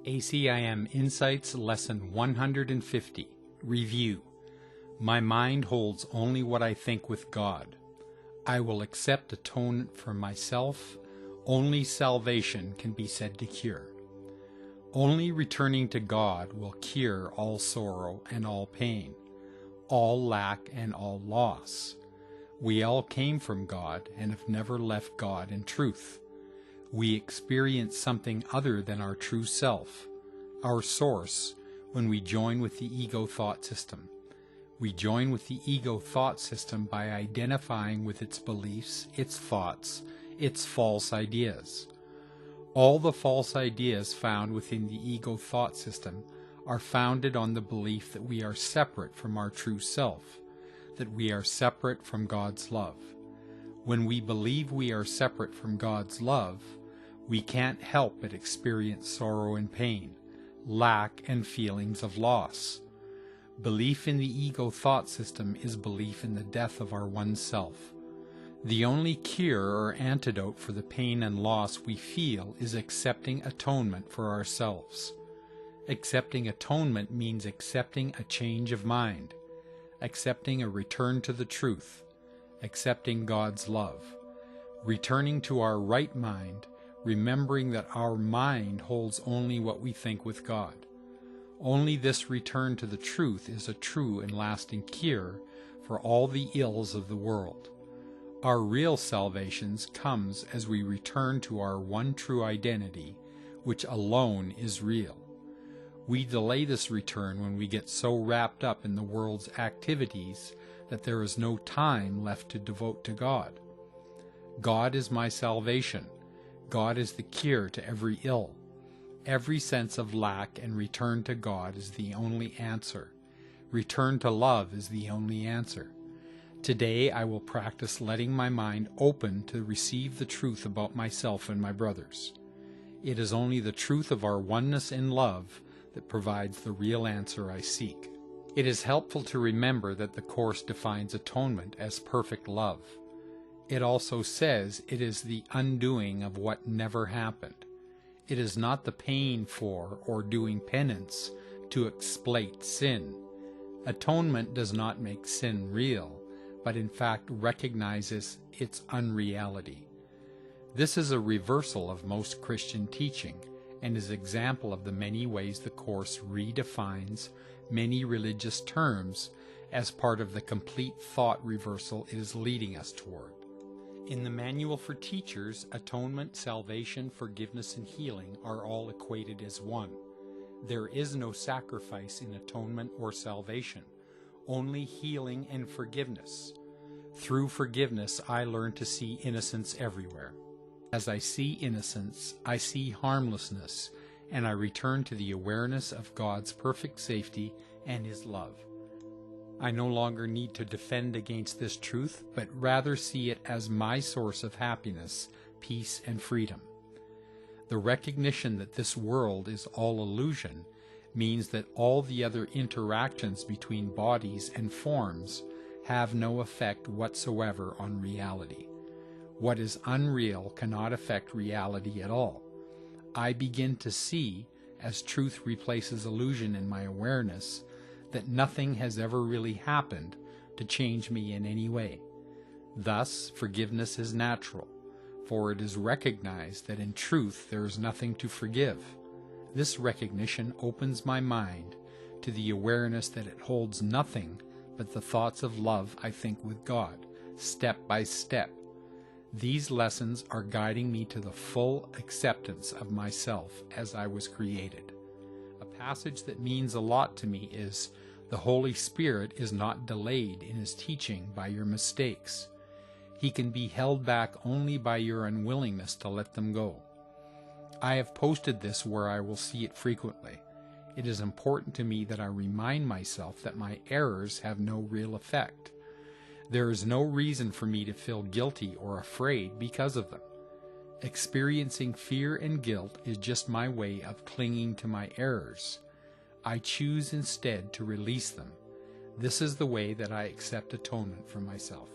ACIM Insights Lesson 150. Review. My mind holds only what I think with God. I will accept atonement for myself. Only salvation can be said to cure. Only returning to God will cure all sorrow and all pain, all lack and all loss. We all came from God and have never left God in truth. We experience something other than our true self, our source, when we join with the ego thought system. We join with the ego thought system by identifying with its beliefs, its thoughts, its false ideas. All the false ideas found within the ego thought system are founded on the belief that we are separate from our true self, that we are separate from God's love. When we believe we are separate from God's love, we can't help but experience sorrow and pain, lack and feelings of loss. Belief in the ego thought system is belief in the death of our one self. The only cure or antidote for the pain and loss we feel is accepting atonement for ourselves. Accepting atonement means accepting a change of mind, accepting a return to the truth, accepting God's love, returning to our right mind, remembering that our mind holds only what we think with God. Only this return to the truth is a true and lasting cure for all the ills of the world. Our real salvation comes as we return to our one true identity, which alone is real. We delay this return when we get so wrapped up in the world's activities that there is no time left to devote to God. God is my salvation. God is the cure to every ill. Every sense of lack and return to God is the only answer. Return to love is the only answer. Today I will practice letting my mind open to receive the truth about myself and my brothers. It is only the truth of our oneness in love that provides the real answer I seek. It is helpful to remember that the Course defines atonement as perfect love. It also says it is the undoing of what never happened. It is not the paying for or doing penance to expiate sin. Atonement does not make sin real, but in fact recognizes its unreality. This is a reversal of most Christian teaching and is an example of the many ways the Course redefines many religious terms as part of the complete thought reversal it is leading us toward. In the Manual for Teachers, atonement, salvation, forgiveness, and healing are all equated as one. There is no sacrifice in atonement or salvation, only healing and forgiveness. Through forgiveness, I learn to see innocence everywhere. As I see innocence, I see harmlessness, and I return to the awareness of God's perfect safety and His love. I no longer need to defend against this truth, but rather see it as my source of happiness, peace, and freedom. The recognition that this world is all illusion means that all the other interactions between bodies and forms have no effect whatsoever on reality. What is unreal cannot affect reality at all. I begin to see, as truth replaces illusion in my awareness, that nothing has ever really happened to change me in any way. Thus, forgiveness is natural, for it is recognized that in truth there is nothing to forgive. This recognition opens my mind to the awareness that it holds nothing but the thoughts of love I think with God, step by step. These lessons are guiding me to the full acceptance of myself as I was created. A passage that means a lot to me is, "The Holy Spirit is not delayed in His teaching by your mistakes. He can be held back only by your unwillingness to let them go." I have posted this where I will see it frequently. It is important to me that I remind myself that my errors have no real effect. There is no reason for me to feel guilty or afraid because of them. Experiencing fear and guilt is just my way of clinging to my errors. I choose instead to release them. This is the way that I accept atonement for myself.